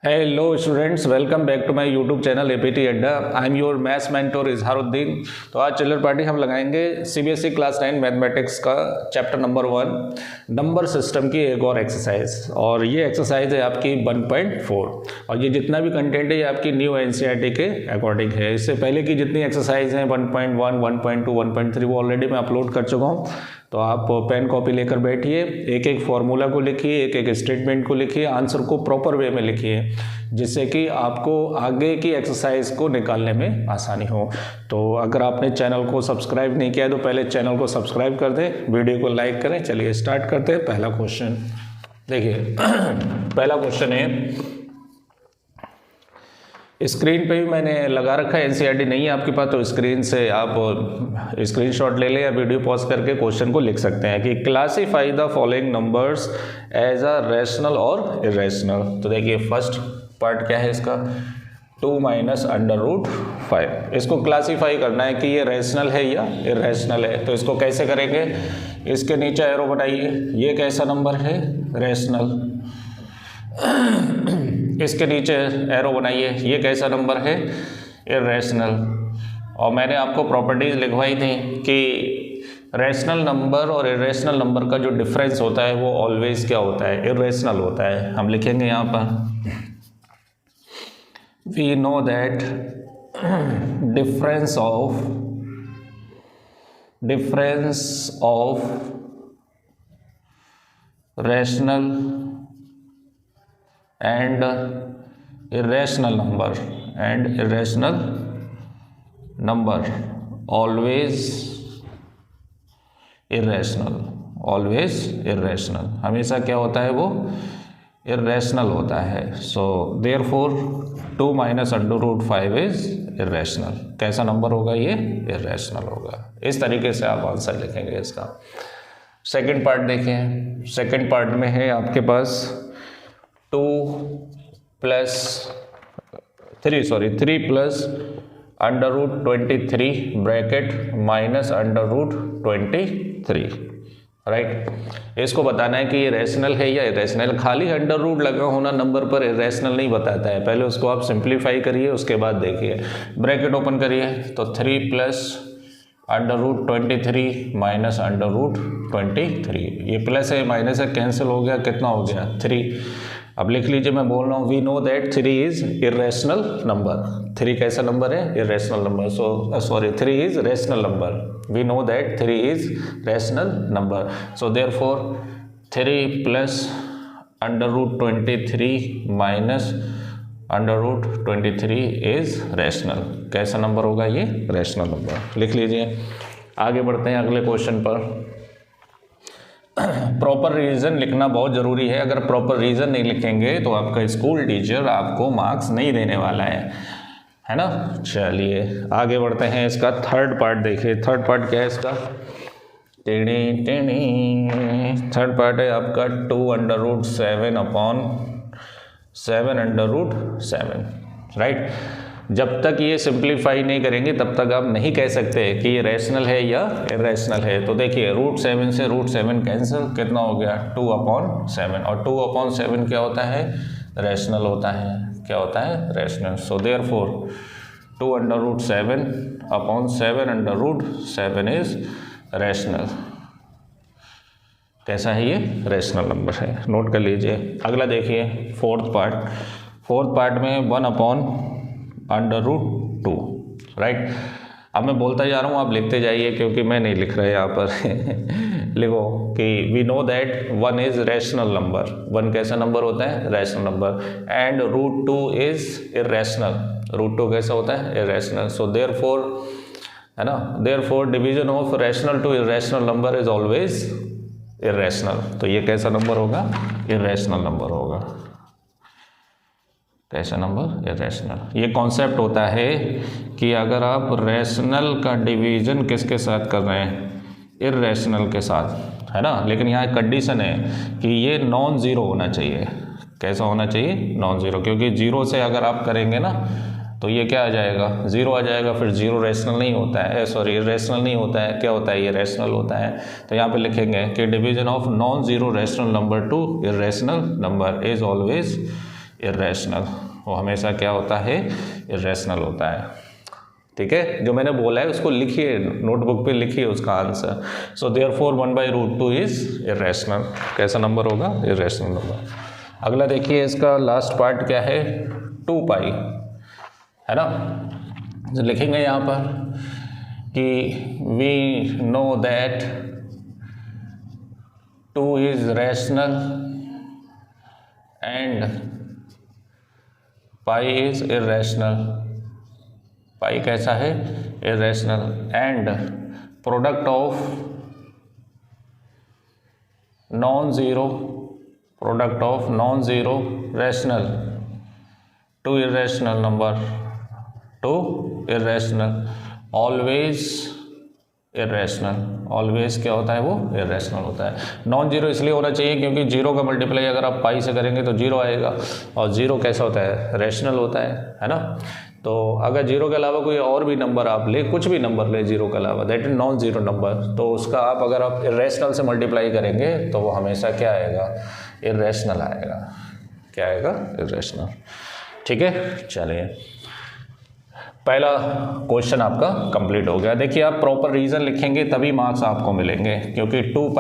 Hello students, welcome back to my YouTube channel APT Adda. I am your maths mentor Izharuddin. तो आज चिल्लर party हम लगाएंगे सीबीएसई क्लास 9 मैथमेटिक्स का चैप्टर नंबर 1 नंबर सिस्टम की एक और एक्सरसाइज। और ये एक्सरसाइज है आपकी 1.4 और ये जितना भी कंटेंट है ये आपकी न्यू एनसीईआरटी के अकॉर्डिंग है। इससे पहले की जितनी एक्सरसाइज हैं 1.1, 1.2, 1.3 वो ऑलरेडी मैं अपलोड कर चुका हूँ। तो आप पेन कॉपी लेकर बैठिए, एक एक फॉर्मूला को लिखिए, एक एक स्टेटमेंट को लिखिए, आंसर को प्रॉपर वे में लिखिए, जिससे कि आपको आगे की एक्सरसाइज को निकालने में आसानी हो। तो अगर आपने चैनल को सब्सक्राइब नहीं किया तो पहले चैनल को सब्सक्राइब कर दें, वीडियो को लाइक करें। चलिए स्टार्ट करते हैं। पहला क्वेश्चन देखिए पहला क्वेश्चन है, स्क्रीन पे भी मैंने लगा रखा है, एनसीईआरटी नहीं है आपके पास तो स्क्रीन से आप स्क्रीनशॉट ले लें या वीडियो पॉज करके क्वेश्चन को लिख सकते हैं कि classify the following numbers as a rational और इरेशनल। तो देखिए फर्स्ट पार्ट क्या है इसका, 2 माइनस अंडर रूट 5। इसको क्लासीफाई करना है कि ये रैशनल है या इरेशनल है। तो इसको कैसे करेंगे, इसके नीचे एरो बनाइए, ये कैसा नंबर है, रैशनल। इसके नीचे एरो बनाइए, ये कैसा नंबर है, इरेशनल। और मैंने आपको प्रॉपर्टीज लिखवाई थी कि रैशनल नंबर और इरेशनल नंबर का जो डिफरेंस होता है वो ऑलवेज क्या होता है, इरेशनल होता है। हम लिखेंगे यहाँ पर, we know that difference of rational and irrational number always irrational हमेशा क्या होता है, वो irrational होता है। so therefore 2 minus under root 5 is irrational। कैसा नंबर होगा, ये irrational होगा। इस तरीके से आप आंसर लिखेंगे इसका। सेकंड पार्ट देखें, सेकंड पार्ट में है आपके पास 3 plus under root 23 bracket minus under root 23, right. इसको बताना है कि ये रैशनल है या इरेशनल। खाली अंडर रूट लगा होना नंबर पर इरेशनल नहीं बताता है, पहले उसको आप सिंप्लीफाई करिए, उसके बाद देखिए। ब्रैकेट ओपन करिए तो 3 plus under root 23 minus under root 23, ये प्लस है माइनस है कैंसिल हो गया, कितना हो गया, 3। अब लिख लीजिए, मैं बोल रहा हूँ we know that 3 is irrational number. 3 कैसा नंबर है, irrational number. So 3 is rational number. We know that 3 is rational number. So therefore 3 plus under root 23 minus under root 23 is rational. कैसा नंबर होगा, ये रैशनल नंबर। लिख लीजिए। आगे बढ़ते हैं अगले क्वेश्चन पर। प्रॉपर रीज़न लिखना बहुत ज़रूरी है। अगर प्रॉपर रीज़न नहीं लिखेंगे तो आपका स्कूल टीचर आपको मार्क्स नहीं देने वाला है ना। चलिए आगे बढ़ते हैं। इसका थर्ड पार्ट देखिए। थर्ड पार्ट क्या है इसका, थर्ड पार्ट है आपका 2 under root 7 upon 7 under root 7, right. जब तक ये सिंप्लीफाई नहीं करेंगे तब तक आप नहीं कह सकते कि ये रैशनल है या इरेशनल है। तो देखिए रूट 7 से रूट 7 कैंसिल, कितना हो गया, 2 अपॉन 7। और 2 अपॉन 7 क्या होता है, रैशनल होता है। क्या होता है, rational. So therefore 2 under root 7 upon 7 under root 7 is rational. कैसा है, ये रैशनल नंबर है, नोट कर लीजिए। अगला देखिए फोर्थ पार्ट में 1 अपॉन अंडर रूट 2, राइट। अब मैं बोलता जा रहा हूँ, आप लिखते जाइए क्योंकि मैं नहीं लिख रहा यहाँ पर लिखो कि we know that 1 is rational number. 1 कैसा नंबर होता है, rational number. And root 2 is irrational. Root 2 कैसा होता है, इरेशनल। सो देयरफॉर, है ना, therefore division of rational to irrational number is always irrational. तो ये कैसा नंबर होगा, इरेशनल नंबर होगा। कैसा नंबर, इरेशनल। ये कॉन्सेप्ट होता है कि अगर आप रैशनल का डिवीजन किसके साथ कर रहे हैं, इरेशनल के साथ, है ना। लेकिन यहाँ कंडीशन है कि ये नॉन ज़ीरो होना चाहिए। कैसा होना चाहिए, नॉन ज़ीरो। क्योंकि जीरो से अगर आप करेंगे ना तो ये क्या आ जाएगा, ज़ीरो आ जाएगा। फिर ज़ीरो रैशनल नहीं होता है, सॉरी इरेशनल नहीं होता है, क्या होता है, ये रैशनल होता है। तो यहाँ पे लिखेंगे कि division of non zero rational number to irrational number is always irrational, वो हमेशा क्या होता है, इरेशनल होता है। ठीक है, जो मैंने बोला है उसको लिखिए, नोटबुक पे लिखिए उसका answer. So therefore 1/√2 is irrational. कैसा नंबर होगा, इरेशनल नंबर। अगला देखिए, इसका लास्ट पार्ट क्या है, 2π है ना। तो लिखेंगे यहाँ पर कि we know that 2 is rational and π is irrational. Pi कैसा है, irrational, and product of non zero rational to irrational number to irrational always irrational. Always क्या होता है, वो इरेशनल होता है। नॉन जीरो इसलिए होना चाहिए क्योंकि जीरो का मल्टीप्लाई अगर आप पाई से करेंगे तो जीरो आएगा, और जीरो कैसा होता है, रैशनल होता है ना। तो अगर जीरो के अलावा कोई और भी नंबर आप ले, कुछ भी नंबर ले जीरो के अलावा, that is non zero number, तो उसका आप अगर आप इरेशनल से मल्टीप्लाई करेंगे तो वो हमेशा क्या आएगा, इरेशनल आएगा। क्या आएगा, इरेशनल। ठीक है, चलिए पहला क्वेश्चन आपका कंप्लीट हो गया। देखिए आप प्रॉपर रीज़न लिखेंगे तभी मार्क्स आपको मिलेंगे, क्योंकि 2π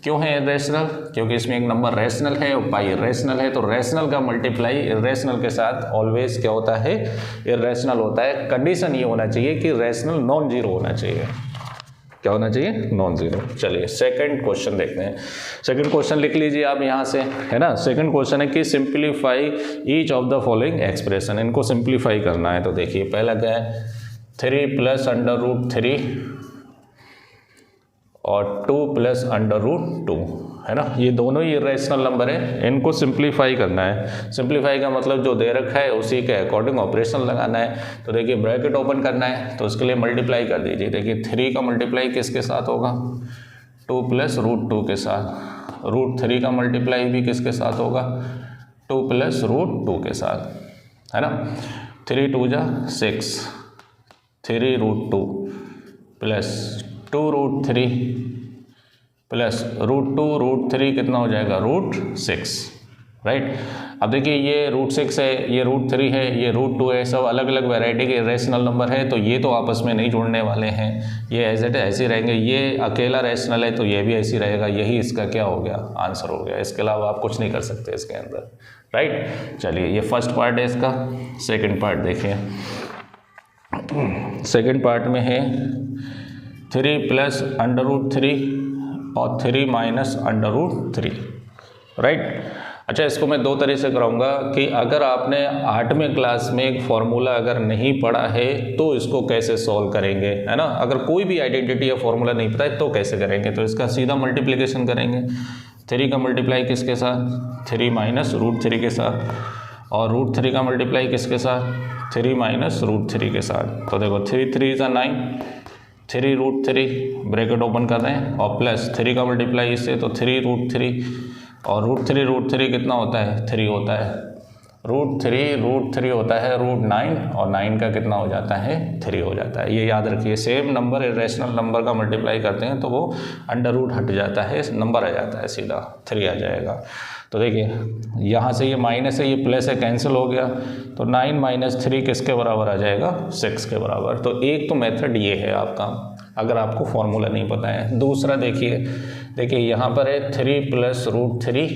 क्यों है इरेशनल, क्योंकि इसमें एक नंबर रैशनल है और पाई इरेशनल है, तो रैशनल का मल्टीप्लाई इरेशनल के साथ ऑलवेज क्या होता है, इरेशनल होता है। कंडीशन ये होना चाहिए कि रैशनल नॉन जीरो होना चाहिए। क्या होना चाहिए, नॉन जीरो। चलिए सेकंड क्वेश्चन देखते हैं। सेकंड क्वेश्चन लिख लीजिए आप यहाँ से, है ना। सेकंड क्वेश्चन है कि simplify each of the following expression. इनको सिंप्लीफाई करना है। तो देखिए पहला क्या है, 3 + √3 और 2 + √2, है ना। ये दोनों ही इरेशनल नंबर है, इनको सिंप्लीफाई करना है। सिंप्लीफाई का मतलब जो दे रखा है उसी के अकॉर्डिंग ऑपरेशन लगाना है। तो देखिए ब्रैकेट ओपन करना है, तो उसके लिए मल्टीप्लाई कर दीजिए। देखिए 3 का मल्टीप्लाई किसके साथ होगा, 2 + √2 के साथ। √3 का मल्टीप्लाई भी किसके साथ होगा, 2 + √2 के साथ, है ना। 3 × 2 = 6, 3 √2 + 2 √3 प्लस √2 √3 कितना हो जाएगा, √6, राइट। अब देखिए ये √6 है, ये √3 है, ये √2 है, सब अलग अलग वैरायटी के रेशनल नंबर है, तो ये तो आपस में नहीं जुड़ने वाले हैं, ये एज इट ऐसे रहेंगे। ये अकेला रेशनल है तो ये भी ऐसे ही रहेगा। यही इसका क्या हो गया, आंसर हो गया। इसके अलावा आप कुछ नहीं कर सकते इसके अंदर, राइट। चलिए ये फर्स्ट पार्ट है इसका। सेकेंड पार्ट देखिए, सेकेंड पार्ट में है 3 + √3 और 3 - √3, राइट। अच्छा, इसको मैं दो तरीके से कराऊंगा कि अगर आपने 8वें क्लास में एक फॉर्मूला अगर नहीं पढ़ा है तो इसको कैसे सॉल्व करेंगे, है ना। अगर कोई भी आइडेंटिटी या फॉर्मूला नहीं पता है तो कैसे करेंगे, तो इसका सीधा मल्टीप्लिकेशन करेंगे। 3 का मल्टीप्लाई किसके साथ, 3 - √3 के साथ, और √3 का मल्टीप्लाई किसके साथ, 3 - √3 के साथ। तो देखो 3 × 3 = 9, 3 √3 ब्रैकेट ओपन कर रहे हैं, और प्लस 3 का मल्टीप्लाई इससे, तो 3 √3, और √3 कितना होता है, 3 होता है। √3 होता है √9, और 9 का कितना हो जाता है, 3 हो जाता है। ये याद रखिए, सेम नंबर इरेशनल नंबर का मल्टीप्लाई करते हैं तो वो अंडर रूट हट जाता है, नंबर आ जाता है, सीधा 3 आ जाएगा। तो देखिए यहाँ से ये माइनस है, ये प्लस है, कैंसिल हो गया, तो 9 - 3 किसके बराबर आ जाएगा, 6 के बराबर। तो एक तो मेथड ये है आपका, अगर आपको फॉर्मूला नहीं पता है। दूसरा देखिए यहाँ पर है 3 + √3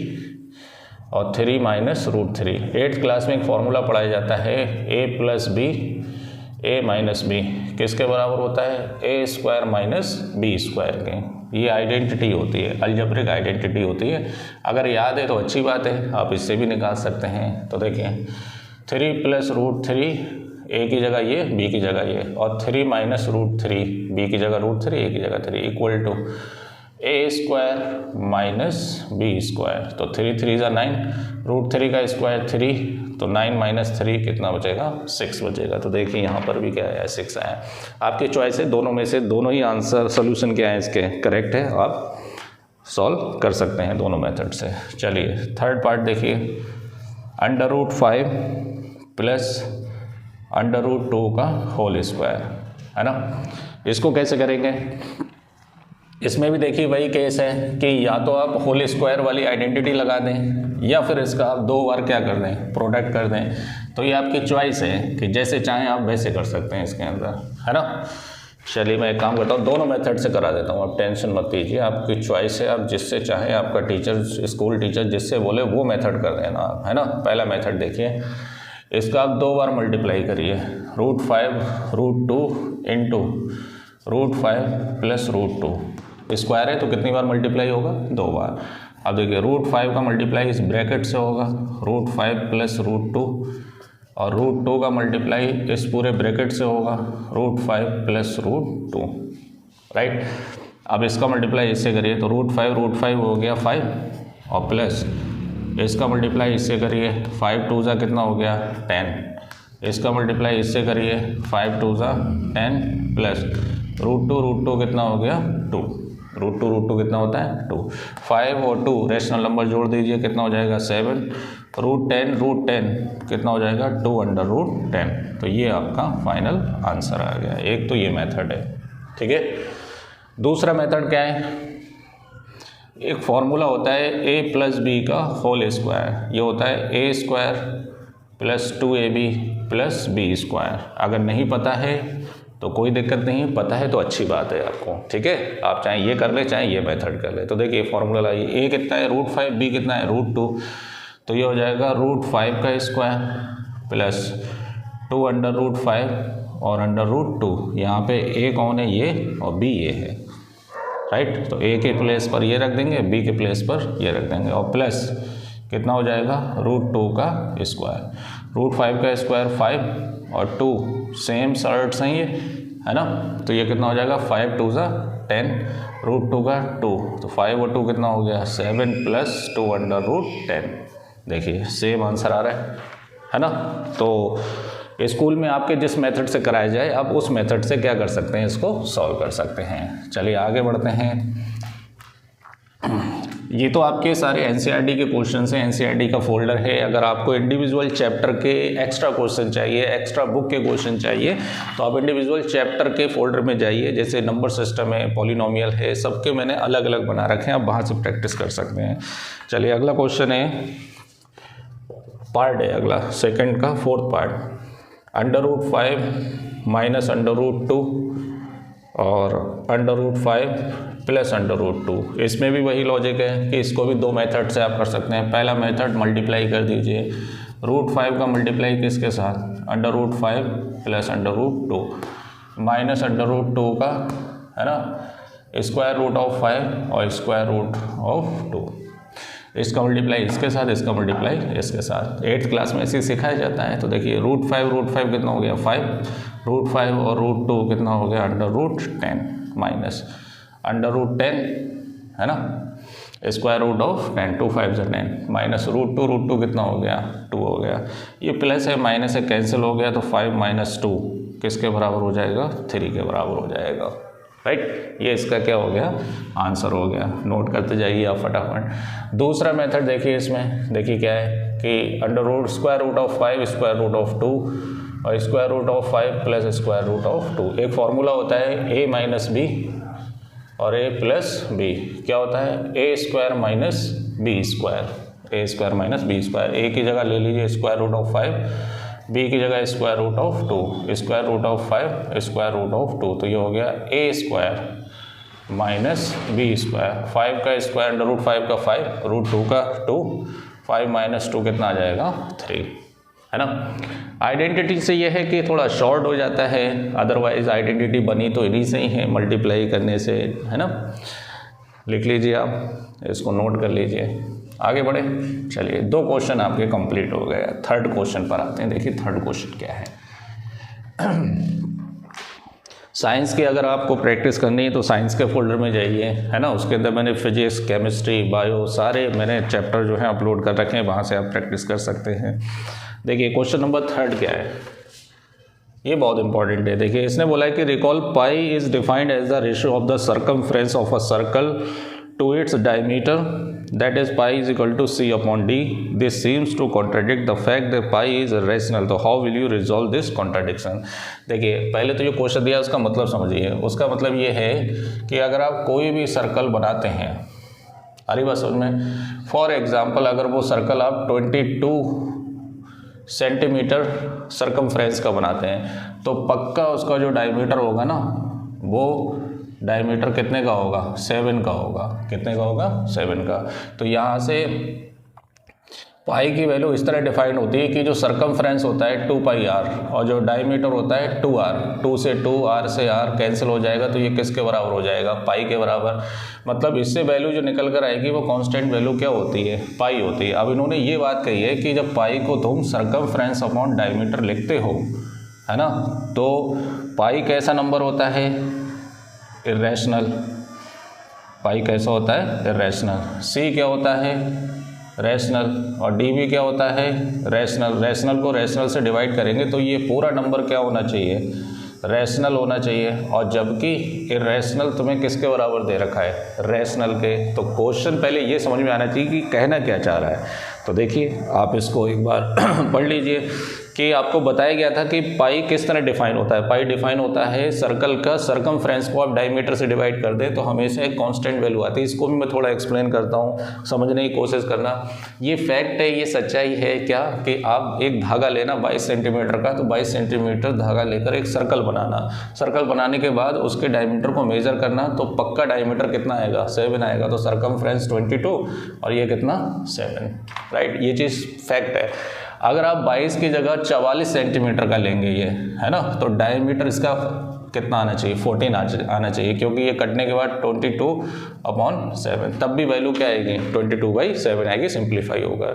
और 3 - √3। 8th क्लास में एक फॉर्मूला पढ़ाया जाता है, a + b a - b किसके बराबर होता है, a² - b² के। ये आइडेंटिटी होती है, अलजेब्रिक आइडेंटिटी होती है। अगर याद है तो अच्छी बात है, आप इससे भी निकाल सकते हैं। तो देखिए 3 + √3 a की जगह ये, b की जगह ये, और 3 - √3 b की जगह √3 a की जगह 3 इक्वल टू a² - b²। तो 3 × 3 = 9, √3 का स्क्वायर 3, तो 9 - 3 कितना बचेगा, 6 बचेगा। तो देखिए यहाँ पर भी क्या है, 6 आया। आपकी चॉइस है, दोनों में से दोनों ही आंसर सोल्यूशन क्या है इसके करेक्ट है, आप सॉल्व कर सकते हैं दोनों मेथड से। चलिए थर्ड पार्ट देखिए, √5 + √2 का होल स्क्वायर, है ना। इसको कैसे करेंगे, इसमें भी देखिए वही केस है कि या तो आप होल स्क्वायर वाली आइडेंटिटी लगा दें या फिर इसका आप 2 बार क्या कर दें, प्रोडक्ट कर दें। तो ये आपकी चॉइस है कि जैसे चाहें आप वैसे कर सकते हैं इसके अंदर, है ना। चलिए मैं एक काम करता हूँ, दोनों मेथड से करा देता हूँ, आप टेंशन मत लीजिए, आपकी चॉइस है, आप जिससे चाहें, आपका टीचर, स्कूल टीचर जिससे बोले वो मेथड कर देना आप, है ना। पहला मेथड देखिए, इसका आप 2 बार मल्टीप्लाई करिए, √5 √2 इंटू √5 प्लस √2, स्क्वायर है तो कितनी बार मल्टीप्लाई होगा, 2 बार। अब देखिए √5 का मल्टीप्लाई इस ब्रैकेट से होगा, √5 प्लस √2, और √2 का मल्टीप्लाई इस पूरे ब्रैकेट से होगा, √5 प्लस √2, राइट। अब इसका मल्टीप्लाई इससे करिए तो √5 हो गया 5, और प्लस इसका मल्टीप्लाई इससे करिए, 5 2 जा कितना हो गया 10, इसका मल्टीप्लाई इससे करिए 5 2 जा 10, प्लस √2 कितना हो गया 2, √2 कितना होता है 2, 5 और 2 रेशनल नंबर जोड़ दीजिए कितना हो जाएगा 7, √10 कितना हो जाएगा 2/10। तो ये आपका फाइनल आंसर आ गया। एक तो ये मेथड है, ठीक है। दूसरा मेथड क्या है, एक फॉर्मूला होता है a प्लस बी का होल स्क्वायर, ये होता है a² plus 2ab plus B square. अगर नहीं पता है तो कोई दिक्कत नहीं, पता है तो अच्छी बात है आपको, ठीक है। आप चाहे ये कर ले चाहे ये मेथड कर ले। तो देखिए फॉर्मूला लाइए, a कितना है √5, b कितना है √2, तो ये हो जाएगा √5 का स्क्वायर प्लस 2/5 और √2, यहाँ पे a कौन है ये और b ये है, राइट। तो a के प्लेस पर ये रख देंगे, b के प्लेस पर ये रख देंगे, और प्लस कितना हो जाएगा √2 का स्क्वायर, √5 का स्क्वायर 5 और 2 सेम सर्ट सही है ना। तो ये कितना हो जाएगा 5 2 जा 10, √2 का 2, तो 5 और 2 कितना हो गया 7 प्लस 2/10। देखिए सेम आंसर आ रहा है ना। तो स्कूल में आपके जिस मेथड से कराया जाए आप उस मेथड से क्या कर सकते हैं, इसको सॉल्व कर सकते हैं। चलिए आगे बढ़ते हैं। ये तो आपके सारे एनसीईआरटी के क्वेश्चन हैं, एनसीईआरटी का फोल्डर है। अगर आपको इंडिविजुअल चैप्टर के एक्स्ट्रा क्वेश्चन चाहिए, एक्स्ट्रा बुक के क्वेश्चन चाहिए, तो आप इंडिविजुअल चैप्टर के फोल्डर में जाइए। जैसे नंबर सिस्टम है, पॉलिनोमियल है, सबके मैंने अलग अलग बना रखे हैं, आप वहाँ से प्रैक्टिस कर सकते हैं। चलिए अगला क्वेश्चन है, पार्ट है अगला, सेकेंड का 4th पार्ट, √5 माइनस √2 और √5 प्लस √2। इसमें भी वही लॉजिक है कि इसको भी 2 मेथड से आप कर सकते हैं। पहला मेथड मल्टीप्लाई कर दीजिए, √5 का मल्टीप्लाई किसके साथ, √5 प्लस √2 माइनस √2 का, है ना, √5 और √2। इसका मल्टीप्लाई इसके साथ, इसका मल्टीप्लाई इसके साथ। 8th क्लास में इसे सिखाया जाता है। तो देखिए √5 कितना हो गया 5, √5 और √2 कितना हो गया √10 माइनस √10, है ना, √10, 2 5 10 माइनस √2 कितना हो गया 2 हो गया। ये प्लस है माइनस है कैंसिल हो गया, तो 5 माइनस 2 किसके बराबर हो जाएगा 3 के बराबर हो जाएगा, राइट। ये इसका क्या हो गया आंसर हो गया। नोट करते जाइए आप फटाफट। दूसरा मेथड देखिए, इसमें देखिए क्या है कि √5 √2 और √5 प्लस √2। एक फॉर्मूला होता है a माइनस बी और a प्लस बी। क्या होता है a² minus b square, a² minus b square. a की जगह ले लीजिए √5, b की जगह √2, √5 तो ये हो गया a² माइनस बी स्क्वायर। 5 का स्क्वायर √5 का 5, √2 का 2, 5 माइनस 2 कितना आ जाएगा 3, है ना। आइडेंटिटी से ये है कि थोड़ा शॉर्ट हो जाता है, अदरवाइज आइडेंटिटी बनी तो इन्हीं से ही है, मल्टीप्लाई करने से, है ना। लिख लीजिए आप, इसको नोट कर लीजिए, आगे बढ़े। चलिए 2 क्वेश्चन आपके कंप्लीट हो गए। 3rd क्वेश्चन पर आते हैं। देखिए 3rd क्वेश्चन क्या है। साइंस की अगर आपको प्रैक्टिस करनी है तो साइंस के फोल्डर में जाइए, है ना। उसके अंदर मैंने फिजिक्स, केमिस्ट्री, बायो सारे मैंने चैप्टर जो हैं अपलोड कर रखे हैं, वहाँ से आप प्रैक्टिस कर सकते हैं। देखिए क्वेश्चन नंबर 3rd क्या है, ये बहुत इंपॉर्टेंट है। देखिए इसने बोला है कि recall pi is defined as the ratio of the circumference of a circle to its diameter that is pi is equal to C upon D, this seems to contradict the fact that pi is rational. तो how will you resolve this contradiction? देखिए पहले तो जो question दिया उसका मतलब समझिए। उसका मतलब ये है कि अगर आप कोई भी सर्कल बनाते हैं, अरे बस उसमें फॉर एग्जाम्पल अगर वो सर्कल आप 22 सेंटीमीटर सर्कमफ्रेंस का बनाते हैं तो पक्का उसका जो डायमीटर होगा ना वो डायमीटर कितने का होगा? 7 का होगा। कितने का होगा? 7 का। तो यहाँ से पाई की वैल्यू इस तरह डिफाइन होती है कि जो सर्कमफ्रेंस होता है 2 पाई आर और जो डायमीटर होता है 2 आर, 2 से 2 आर से आर कैंसिल हो जाएगा तो ये किसके बराबर हो जाएगा? पाई के बराबर। मतलब इससे वैल्यू जो निकल कर आएगी वो कांस्टेंट वैल्यू क्या होती है? पाई होती है। अब इन्होंने ये बात कही है कि जब पाई को तुम सर्कमफ्रेंस अपॉन डायमीटर लिखते हो, है ना, तो पाई कैसा नंबर होता है? इरेशनल। पाई कैसा होता है? इरेशनल। सी क्या होता है? रैशनल। और डी भी क्या होता है? रैशनल। रैशनल को रैशनल से डिवाइड करेंगे तो ये पूरा नंबर क्या होना चाहिए? रैशनल होना चाहिए। और जबकि इरेशनल तुम्हें किसके बराबर दे रखा है? रैशनल के। तो क्वेश्चन पहले ये समझ में आना चाहिए कि कहना क्या चाह रहा है। तो देखिए आप इसको एक बार पढ़ लीजिए कि आपको बताया गया था कि पाई किस तरह डिफाइन होता है। पाई डिफाइन होता है सर्कल का सर्कमफ्रेंस को आप डायमीटर से डिवाइड कर दें तो हमेशा एक कांस्टेंट वैल्यू आती है। इसको भी मैं थोड़ा एक्सप्लेन करता हूँ, समझने की कोशिश करना। ये फैक्ट है, ये सच्चाई है क्या कि आप एक धागा लेना 22 सेंटीमीटर का, तो 22 सेंटीमीटर धागा लेकर एक सर्कल बनाना। सर्कल बनाने के बाद उसके डायमीटर को मेजर करना तो पक्का डायमीटर कितना आएगा? 7 आएगा। तो सर्कमफ्रेंस 22 और ये कितना? 7, राइट। ये चीज़ फैक्ट है। अगर आप 22 की जगह 44 सेंटीमीटर का लेंगे ये, है ना, तो डायमीटर इसका कितना आना चाहिए? 14 आना चाहिए, क्योंकि ये कटने के बाद 22/7 तब भी वैल्यू क्या आएगी? 22/7 आएगी, सिंप्लीफाई होगा।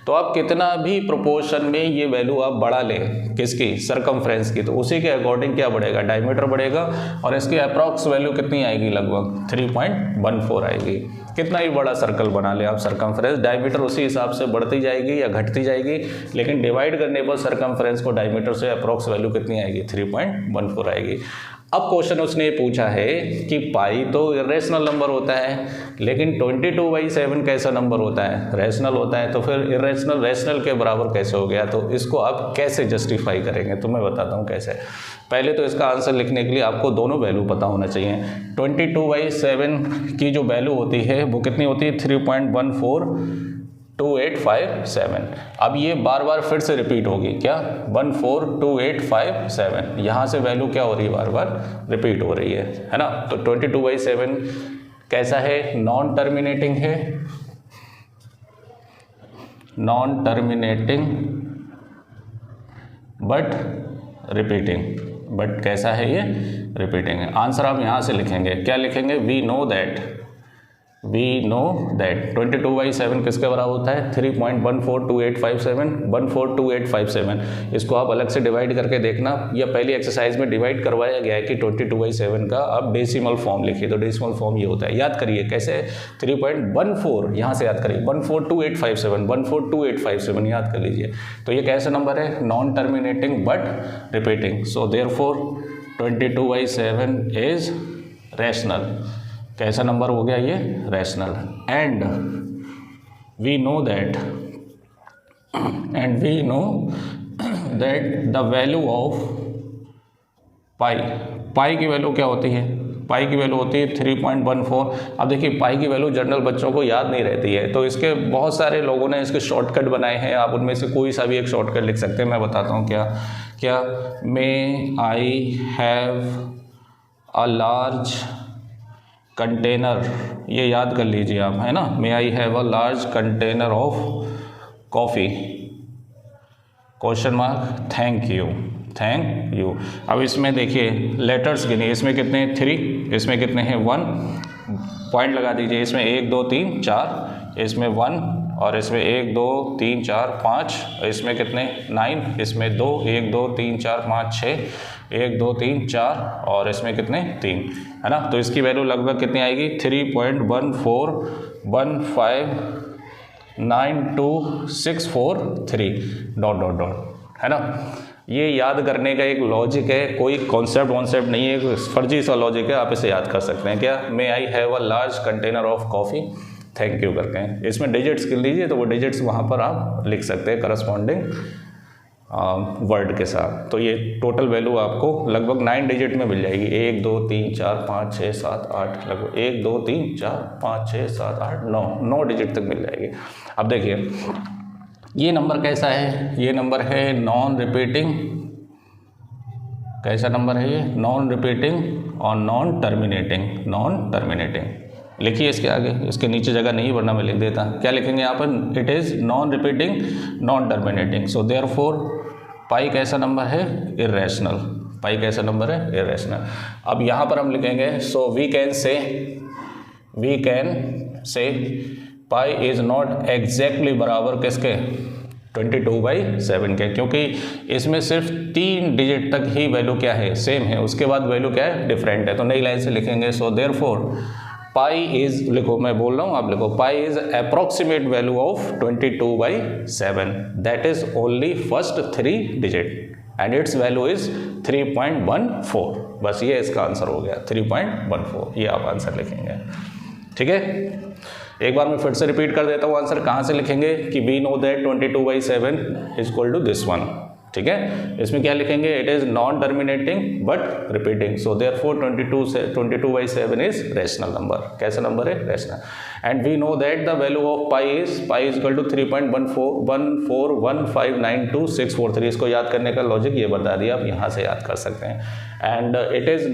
तो आप कितना भी प्रोपोर्शन में ये वैल्यू आप बढ़ा लें किसकी? सर्कमफ्रेंस की, तो उसी के अकॉर्डिंग क्या बढ़ेगा? डायमीटर बढ़ेगा। और इसकी अप्रॉक्स वैल्यू कितनी आएगी? लगभग 3.14 आएगी। कितना ही बड़ा सर्कल बना ले आप सर्कमफ्रेंस, डायमीटर उसी हिसाब से बढ़ती जाएगी या घटती जाएगी, लेकिन डिवाइड करने पर सर्कमफ्रेंस को डायमीटर से अप्रॉक्स वैल्यू कितनी आएगी? 3.14 आएगी। अब क्वेश्चन उसने पूछा है कि पाई तो इरेशनल नंबर होता है, लेकिन 22/7 कैसा नंबर होता है? रैशनल होता है। तो फिर इरेशनल रैशनल के बराबर कैसे हो गया? तो इसको आप कैसे जस्टिफाई करेंगे? तो मैं बताता हूँ कैसे। पहले तो इसका आंसर लिखने के लिए आपको दोनों वैल्यू पता होना चाहिए। 22/7 की जो वैल्यू होती है वो कितनी होती है? 3.142857। अब ये बार बार फिर से रिपीट होगी क्या? 142857। यहाँ से वैल्यू क्या हो रही है? बार बार रिपीट हो रही है ना। तो 22/7 कैसा है? नॉन टर्मिनेटिंग है, non terminating but repeating. But कैसा है ये? रिपीटिंग है। आंसर आप यहाँ से लिखेंगे, क्या लिखेंगे? वी नो दैट 22/7 किसके बराबर होता है? 3.142857। 142857 इसको आप अलग से डिवाइड करके देखना, या पहली एक्सरसाइज में डिवाइड करवाया गया है कि 22/7 का आप डेसिमल फॉर्म लिखिए। तो डेसिमल फॉर्म ये होता है, याद करिए कैसे? 3.14 यहाँ से याद करिए, 142857 142857 याद कर लीजिए। तो ये कैसा नंबर है? Non terminating but repeating. So therefore 22/7 is rational. कैसा नंबर हो गया ये? Rational. And we know that the value of pi की वैल्यू क्या होती है? पाई की वैल्यू होती है 3.14। अब देखिए पाई की वैल्यू जनरल बच्चों को याद नहीं रहती है, तो इसके बहुत सारे लोगों ने इसके शॉर्टकट बनाए हैं। आप उनमें से कोई सा भी एक शॉर्टकट लिख सकते हैं। मैं बताता हूँ क्या। May I have a large container, ये याद कर लीजिए आप, है ना। May I have a large container of coffee, question mark, thank you. अब इसमें देखिए लेटर्स गिनिए, इसमें कितने? 3, इसमें कितने हैं? 1, पॉइंट लगा दीजिए। इसमें 1 2 3 4, इसमें 1, और इसमें 1 2 3 4 5, इसमें कितने? 9, इसमें 2, 1 2 3 4 5 6, 1 2 3 4, और इसमें कितने? 3, है ना। तो इसकी वैल्यू लगभग कितनी आएगी? 3.141592643 ... है ना। ये याद करने का एक लॉजिक है, कोई कॉन्सेप्ट नहीं है, फर्जी सा लॉजिक है। आप इसे याद कर सकते हैं क्या? May I have a large container of coffee, thank you करके। इसमें डिजिट्स गिन लीजिए तो वो डिजिट्स वहाँ पर आप लिख सकते हैं करस्पॉन्डिंग वर्ड के साथ। तो ये टोटल वैल्यू आपको लगभग 9 डिजिट में मिल जाएगी। 1 2 3 4 5 6 7 8, लगभग 1 2 3 4 5 6 7 8 9 डिजिट तक मिल जाएगी। अब देखिए ये नंबर कैसा है, ये नंबर है नॉन रिपीटिंग। कैसा नंबर है ये? नॉन रिपीटिंग और नॉन टर्मिनेटिंग। लिखिए इसके आगे, इसके नीचे जगह नहीं वरना मैं लिख देता। क्या लिखेंगे यहाँ पर? It is non repeating non terminating. So therefore pi कैसा नंबर है? इरेशनल। पाई कैसा नंबर है? इरेशनल। अब यहाँ पर हम लिखेंगे so we can say pi is not exactly बराबर किसके? 22/7 के, क्योंकि इसमें सिर्फ 3 डिजिट तक ही वैल्यू क्या है? सेम है, उसके बाद वैल्यू क्या है? डिफरेंट है। तो नई लाइन से लिखेंगे सो देयरफॉर पाई इज, लिखो मैं बोल रहा हूँ आप लिखो, pi is approximate value of 22/7 that is only first 3 digit and it's value is 3.14। बस ये इसका आंसर हो गया 3.14। ये आप आंसर लिखेंगे। ठीक है, एक बार मैं फिर से रिपीट कर देता हूँ आंसर। कहाँ से लिखेंगे कि we know that 22/7 is equal to this one. ठीक है, इसमें क्या लिखेंगे? It is non terminating but repeating. So therefore 22/7 is rational number. कैसा नंबर है? Rational. And we know that the value of pi is equal to 3.14159264 इसको याद करने का लॉजिक ये बता दिया, आप यहाँ से याद कर सकते हैं। And it is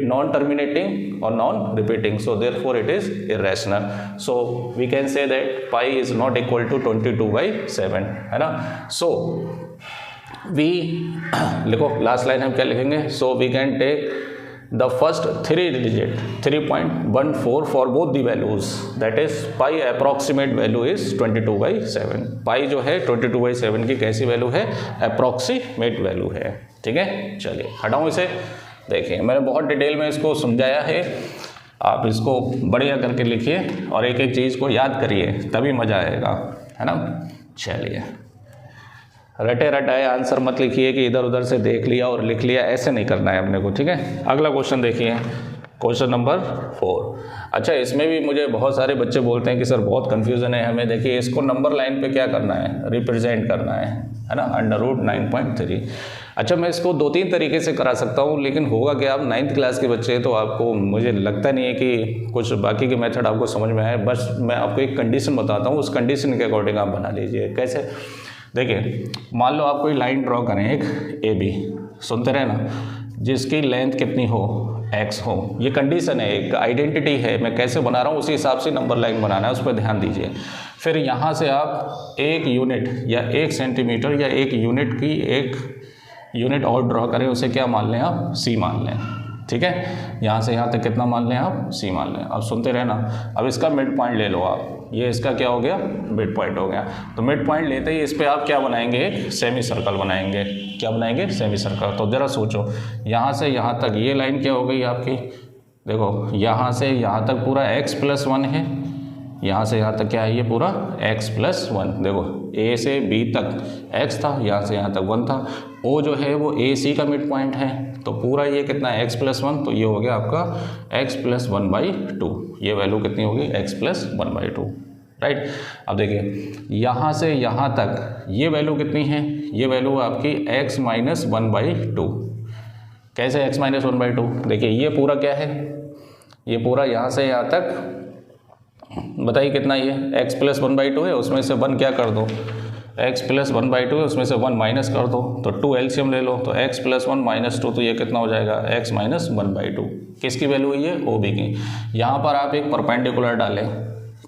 non terminating और non repeating, so therefore it is irrational. So we can say that pi is not equal to 22/7, है ना। So we लिखो लास्ट लाइन हम क्या लिखेंगे? So we can take the first 3 digit 3.14 for both the values, that is pi approximate value is 22/7। पाई जो है 22/7 की कैसी वैल्यू है? अप्रोक्सीमेट वैल्यू है। ठीक है, चलिए हटाऊँ इसे। देखिए मैंने बहुत डिटेल में इसको समझाया है, आप इसको बढ़िया करके लिखिए और एक एक चीज़ को याद करिए, तभी मज़ा आएगा, है ना। चलिए, रटे रटाए आंसर मत लिखिए कि इधर उधर से देख लिया और लिख लिया, ऐसे नहीं करना है अपने को। ठीक है, अगला क्वेश्चन देखिए, क्वेश्चन नंबर 4। अच्छा, इसमें भी मुझे बहुत सारे बच्चे बोलते हैं कि सर बहुत कन्फ्यूज़न है हमें। देखिए इसको नंबर लाइन पे क्या करना है? रिप्रेजेंट करना है ना, √9.3। अच्छा, मैं इसको 2-3 तरीके से करा सकता हूँ, लेकिन होगा कि आप 9th क्लास के बच्चे हैं तो आपको मुझे लगता नहीं है कि कुछ बाकी के मेथड आपको समझ में आए। बस मैं आपको एक कंडीशन बताता हूँ, उस कंडीशन के अकॉर्डिंग आप बना लीजिए। कैसे? देखिए मान लो आप कोई लाइन ड्रॉ करें, एक AB, सुनते रहे ना, जिसकी लेंथ कितनी हो? x हो। ये कंडीशन है, एक आइडेंटिटी है, मैं कैसे बना रहा हूँ उसी हिसाब से नंबर लाइन बनाना है, उस पर ध्यान दीजिए। फिर यहाँ से आप 1 यूनिट या 1 सेंटीमीटर या 1 यूनिट की एक यूनिट और ड्रॉ करें, उसे क्या मान लें आप? C मान लें। ठीक है, यहाँ से यहाँ तक कितना मान लें आप? C मान लें। अब सुनते रहना, अब इसका मिड पॉइंट ले लो आप, ये इसका क्या हो गया? मिड पॉइंट हो गया। तो मिड पॉइंट लेते ही इस पर आप क्या बनाएंगे? एक सेमी सर्कल बनाएंगे। क्या बनाएंगे? Semi circle. तो ज़रा सोचो, यहाँ से यहाँ तक ये लाइन क्या हो गई आपकी? देखो यहाँ से यहाँ तक पूरा x+1 है, यहाँ से यहाँ तक क्या है? ये पूरा x+1। देखो A से B तक x था, यहाँ से यहाँ तक 1 था। O जो है वो AC का मिड पॉइंट है, तो पूरा ये कितना है? x+1, तो ये हो गया आपका x+1/2। ये वैल्यू कितनी होगी? x+1/2, right. अब देखिए यहाँ से यहाँ तक ये वैल्यू कितनी है? ये वैल्यू आपकी x-1/2। कैसे x-1/2? देखिए ये पूरा क्या है? ये पूरा यहाँ से यहाँ तक बताइए कितना? ये x+1/2 है, उसमें से 1 क्या कर दो? x+1/2 है, उसमें से 1 माइनस कर दो, तो 2 एलसीएम ले लो, तो x+1 - 2, तो ये कितना हो जाएगा? x-1/2। किसकी वैल्यू है? ये OB की। यहाँ पर आप एक परपेंडिकुलर डालें,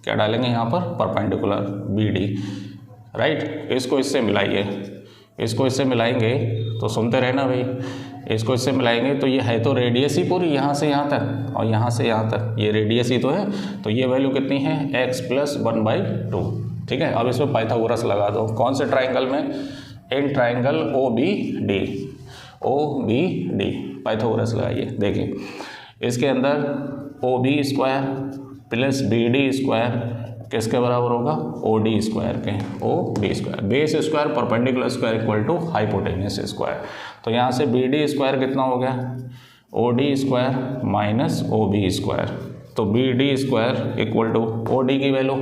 क्या डालेंगे यहाँ पर? Perpendicular BD, right. इसको इससे मिलाइए, इसको इससे मिलाएंगे तो सुनते रहना भाई, इसको इससे मिलाएंगे तो ये है तो रेडियस ही पूरी यहाँ से यहाँ तक और यहाँ से यहाँ तक, ये रेडियस ही तो है। तो ये वैल्यू कितनी है? x+1/2। ठीक है, अब इसमें पाइथागोरस लगा दो। कौन से ट्राइंगल में? इन ट्राइंगल OBD, पाइथागोरस लगाइए। देखिए इसके अंदर OB² + BD² किसके बराबर होगा? OD² के, OB²। Base square perpendicular square equal to hypotenuse square. तो यहाँ से BD² कितना हो गया? OD² - OB²। तो B D square equal to O D की वैल्यू,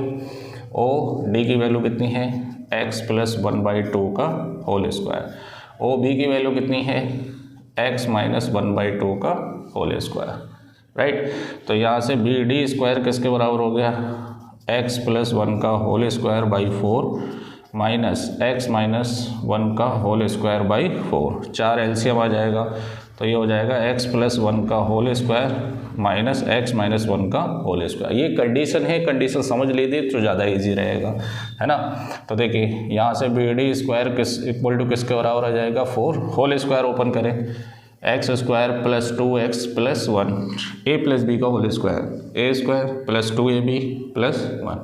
ओ डी की वैल्यू कितनी है x प्लस 1/2 का होल स्क्वायर, ओ बी की वैल्यू कितनी है x माइनस 1/2 का होल स्क्वायर, राइट। तो यहाँ से बी डी स्क्वायर किसके बराबर हो गया, x प्लस 1 का whole square by 4 minus x minus 1 का होल स्क्वायर बाई 4, 4 एलसीएम आ जाएगा, तो ये हो जाएगा x प्लस 1 का whole square minus x minus 1 का होल स्क्वायर। ये कंडीशन है, कंडीशन समझ लीजिए तो ज़्यादा इजी रहेगा, है ना। तो देखिए यहाँ से बी डी स्क्वायर किस इक्वल टू किसके बराबर आ जाएगा 4, होल स्क्वायर ओपन करें X square plus 2x plus 1 A plus B का whole square, A square plus 2ab plus 1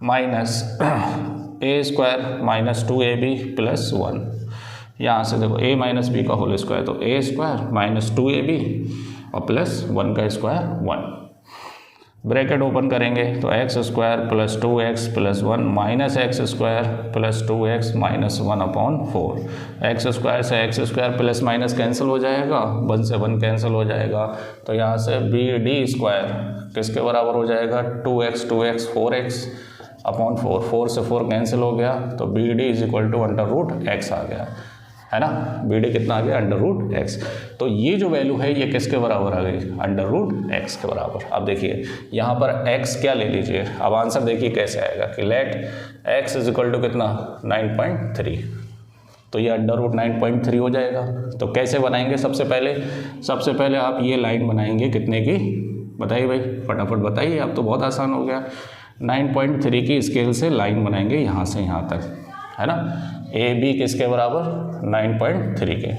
minus A square minus 2ab plus 1, यहाँ से देखो a माइनस बी का होल स्क्वायर, तो ए स्क्वायर माइनस 2ab और plus 1 का square 1, bracket open करेंगे तो X square plus 2x plus 1 minus X square plus 2x minus 1/4, X square से X square plus minus cancel हो जाएगा, 1 से 1 कैंसिल हो जाएगा, तो यहाँ से बी डी स्क्वायर किसके बराबर हो जाएगा 2x 4x/4, 4 से 4 कैंसिल हो गया, तो B D is equal to √x आ गया, है ना। बी डी कितना आ गया √x। तो ये जो वैल्यू है ये किसके बराबर आ गई √x के बराबर। अब देखिए यहाँ पर x क्या ले लीजिए, अब आंसर देखिए कैसे आएगा कि let x is equal to कितना 9.3, तो ये √9.3 हो जाएगा। तो कैसे बनाएंगे, सबसे पहले आप ये लाइन बनाएंगे कितने की बताइए भाई, फटाफट बताइए, अब तो बहुत आसान हो गया। 9.3 की स्केल से लाइन बनाएंगे यहाँ से यहाँ तक, है ना। ए बी किसके बराबर 9.3 के,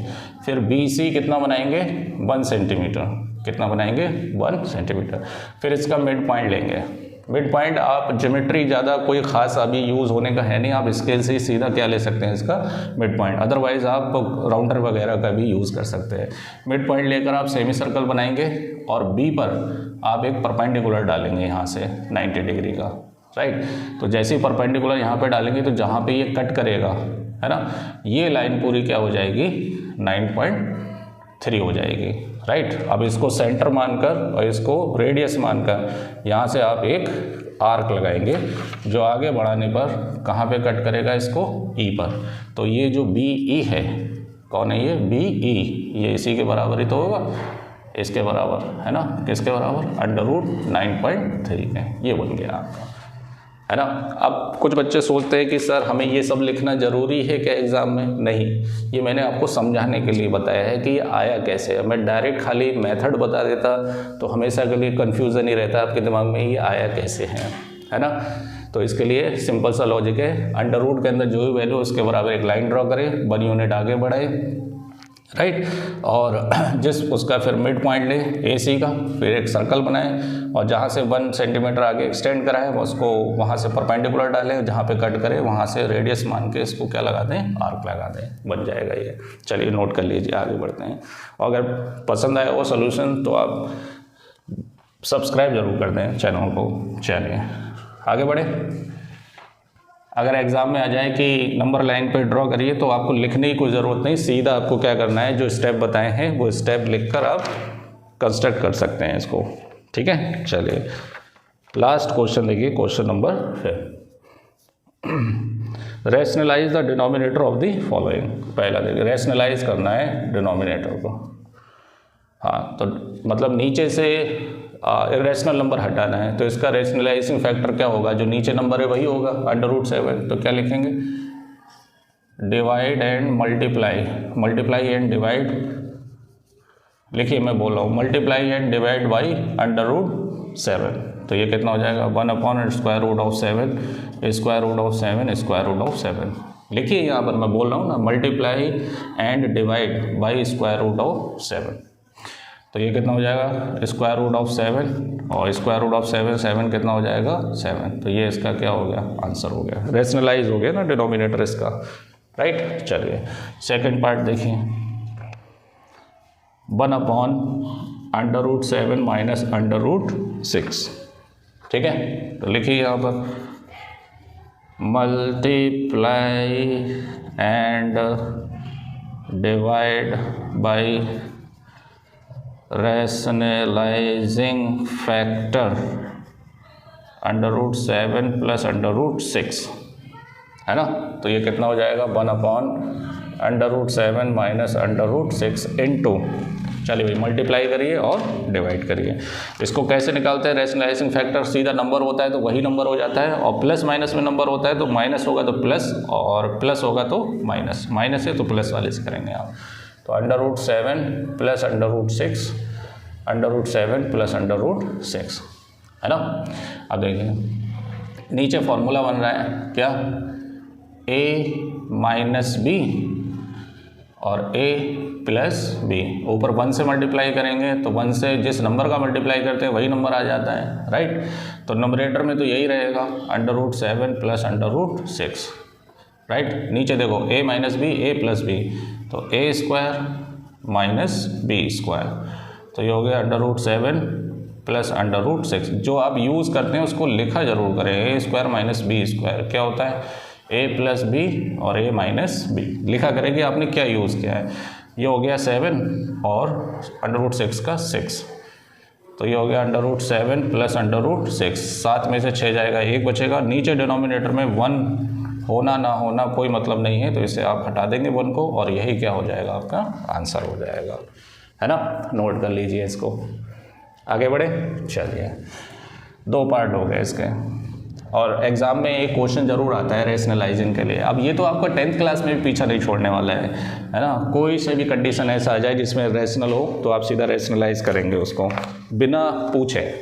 फिर बी सी कितना बनाएंगे 1 सेंटीमीटर, कितना बनाएंगे 1 सेंटीमीटर, फिर इसका मिड पॉइंट लेंगे। मिड पॉइंट आप ज्योमेट्री ज़्यादा कोई ख़ास अभी यूज़ होने का है नहीं, आप स्केल से ही सीधा क्या ले सकते हैं इसका मिड पॉइंट, अदरवाइज़ आप राउंडर वगैरह का भी यूज़ कर सकते हैं। मिड पॉइंट लेकर आप सेमी सर्कल बनाएंगे और बी पर आप एक परपेंडिकुलर डालेंगे यहाँ से 90 डिग्री का, राइट। तो जैसे ही परपेंडिकुलर यहाँ पे डालेंगे तो जहाँ पे ये कट करेगा, है ना, ये लाइन पूरी क्या हो जाएगी 9.3 हो जाएगी, राइट। अब इसको सेंटर मानकर और इसको रेडियस मानकर यहाँ से आप एक आर्क लगाएंगे जो आगे बढ़ाने पर कहाँ पे कट करेगा इसको ई पर, तो ये जो बी ई है कौन है ये बी ई, ये इसी के बराबर ही तो होगा, इसके बराबर, है ना, किसके बराबर √9.3 के, ये बन गया आपका, है ना। अब कुछ बच्चे सोचते हैं कि सर हमें ये सब लिखना ज़रूरी है क्या एग्ज़ाम में, नहीं, ये मैंने आपको समझाने के लिए बताया है कि ये आया कैसे है। मैं डायरेक्ट खाली मेथड बता देता तो हमेशा के लिए कन्फ्यूज़न ही रहता आपके दिमाग में ये आया कैसे है ना। तो इसके लिए सिंपल सा लॉजिक है, √ के अंदर जो भी वैल्यू उसके बराबर एक लाइन ड्रॉ करें, 1 यूनिट आगे बढ़ाए, राइट, और जिस उसका फिर मिड पॉइंट ले ए सी का, फिर एक सर्कल बनाएं और जहाँ से 1 सेंटीमीटर आगे एक्सटेंड कराएं उसको वहाँ से परपेंडिकुलर डालें, जहाँ पे कट करें वहाँ से रेडियस मान के इसको क्या लगा दें आर्क लगा दें, बन जाएगा ये। चलिए नोट कर लीजिए, आगे बढ़ते हैं। और अगर पसंद आया वो सोल्यूशन तो आप सब्सक्राइब जरूर कर दें चैनल को। चलिए आगे बढ़े। अगर एग्ज़ाम में आ जाए कि नंबर लाइन पे ड्रॉ करिए तो आपको लिखने की कोई ज़रूरत नहीं, सीधा आपको क्या करना है, जो स्टेप बताए हैं वो स्टेप लिखकर आप कंस्ट्रक्ट कर सकते हैं इसको, ठीक है। चलिए लास्ट क्वेश्चन देखिए, question number 5, rationalise the denominator of the following. पहला देखिए रैशनलाइज करना है डिनोमिनेटर को, हाँ, तो मतलब नीचे से इरेशनल नंबर हटाना है, तो इसका रैशनलाइजिंग फैक्टर क्या होगा, जो नीचे नंबर है वही होगा √7। तो क्या लिखेंगे, divide and multiply and divide, लिखिए मैं बोल रहा हूँ, मल्टीप्लाई एंड डिवाइड बाई √7। तो ये कितना हो जाएगा 1/√7 लिखिए यहाँ पर मैं बोल रहा हूँ ना, मल्टीप्लाई एंड डिवाइड बाई √7। तो ये कितना हो जाएगा √7 और √7 कितना हो जाएगा 7। तो ये इसका क्या हो गया आंसर हो गया, रैशनलाइज हो गया ना डिनोमिनेटर इसका, राइट। चलिए सेकंड पार्ट देखिए, 1/√7 माइनस √6, ठीक है। तो लिखिए यहाँ पर multiply and divide by rationalising factor √7 plus √6 है ना। तो ये कितना हो जाएगा 1/√7 माइनस √6 इंटू, चलिए भाई मल्टीप्लाई करिए और डिवाइड करिए। इसको कैसे निकालते हैं रैशनलाइजिंग फैक्टर, सीधा नंबर होता है तो वही नंबर हो जाता है, और प्लस माइनस में नंबर होता है तो माइनस होगा तो प्लस और प्लस होगा तो माइनस, माइनस है तो प्लस वाले से करेंगे आप। तो √7 प्लस √6, √7 प्लस √6 है ना। अब देखिए नीचे फॉर्मूला बन रहा है क्या, a माइनस बी और a प्लस बी, ऊपर 1 से मल्टीप्लाई करेंगे तो 1 से जिस नंबर का मल्टीप्लाई करते हैं वही नंबर आ जाता है, राइट। तो नंबरेटर में तो यही रहेगा √7 प्लस √6, राइट। नीचे देखो a minus b, a plus b, तो a² माइनस b², तो ये हो गया √7 प्लस √6। जो आप यूज़ करते हैं उसको लिखा जरूर करें, a² माइनस b², क्या होता है a प्लस बी और a माइनस बी, लिखा करेंगे आपने क्या यूज़ किया है। ये हो गया 7 और √6 का 6, तो ये हो गया √7 प्लस √6, 7 में से 6 जाएगा, 1 बचेगा। नीचे डिनोमिनेटर में 1 होना ना होना कोई मतलब नहीं है, तो इसे आप हटा देंगे 1 को, और यही क्या हो जाएगा आपका आंसर हो जाएगा, है ना। नोट कर लीजिए इसको, आगे बढ़े। चलिए 2 पार्ट हो गए इसके, और एग्ज़ाम में एक क्वेश्चन ज़रूर आता है रैशनलाइजिंग के लिए। अब ये तो आपका 10th क्लास में भी पीछा नहीं छोड़ने वाला है ना। कोई से भी कंडीशन ऐसा आ जाए जिसमें रैशनल हो तो आप सीधा रैशनलाइज करेंगे उसको बिना पूछे।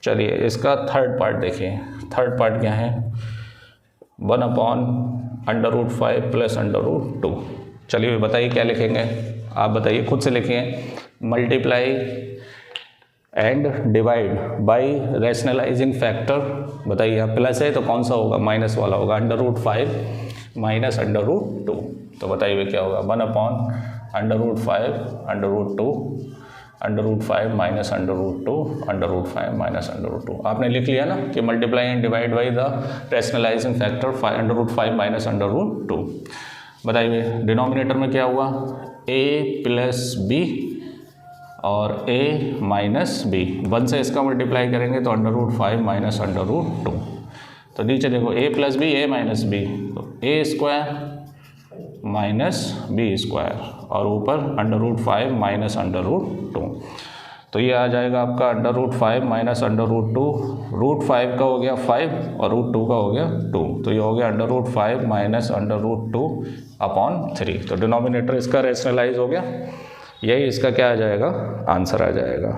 चलिए इसका थर्ड पार्ट देखिए, थर्ड पार्ट क्या है, 1/√5 प्लस √2। चलिए बताइए क्या लिखेंगे, आप बताइए, खुद से लिखिए। Multiply and divide by rationalising factor, बताइए यहाँ प्लस है तो कौन सा होगा, माइनस वाला होगा, √5 माइनस √2। तो बताइए क्या होगा, 1/√5 √2 √5 माइनस √2 √5 माइनस √2। आपने लिख लिया ना कि multiply and divide by the rationalising factor √5 minus √2। बताइए डिनोमिनेटर में क्या हुआ, a प्लस बी और a माइनस बी, 1 से इसका मल्टीप्लाई करेंगे तो √5 माइनस √2। तो नीचे देखो a plus b, a minus b, तो a² माइनस b² और ऊपर √5 माइनस √2। तो ये आ जाएगा आपका √5 माइनस √2, √5 का हो गया 5 और √2 का हो गया 2, तो ये हो गया √5 माइनस √2/3। तो डिनोमिनेटर इसका रैशनलाइज हो गया, यही इसका क्या आ जाएगा, आंसर आ जाएगा,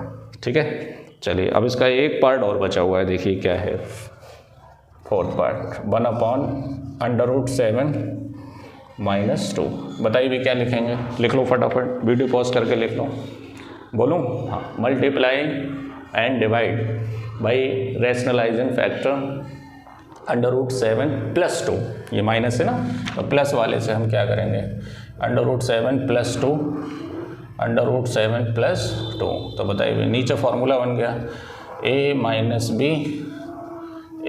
ठीक है। चलिए अब इसका एक पार्ट और बचा हुआ है, देखिए क्या है, फोर्थ पार्ट, 1/√7 माइनस 2। बताइए भी क्या लिखेंगे, लिख लो फटाफट, वीडियो पॉज करके लिख लो, बोलूँ, हाँ। Multiply and divide by rationalising factor √7 plus 2, ये माइनस है ना, तो प्लस वाले से हम क्या करेंगे, √7 प्लस 2 √7 प्लस 2। तो बताइए नीचे फॉर्मूला बन गया a minus b,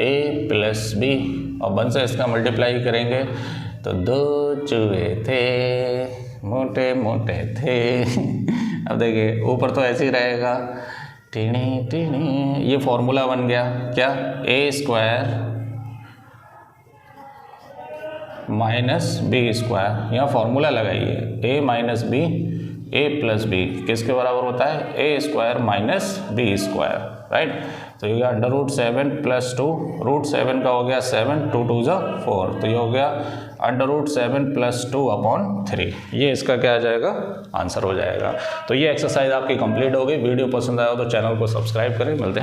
a plus b, और 1 से इसका मल्टीप्लाई करेंगे तो 2 चूहे थे मोटे मोटे थे। अब देखिए ऊपर तो ऐसे ही रहेगा, टीनी टीनी, ये फॉर्मूला बन गया क्या, a² माइनस b²। यहाँ फॉर्मूला लगाइए, a minus b, a plus b किसके बराबर होता है, a² माइनस b², राइट। तो ये √7 प्लस 2, √7 का हो गया 7, 2 2 4, तो ये हो गया √7 प्लस 2/3। ये इसका क्या आ जाएगा, आंसर हो जाएगा। तो ये एक्सरसाइज आपकी कंप्लीट हो गई। वीडियो पसंद आया हो तो चैनल को सब्सक्राइब करें, मिलते हैं।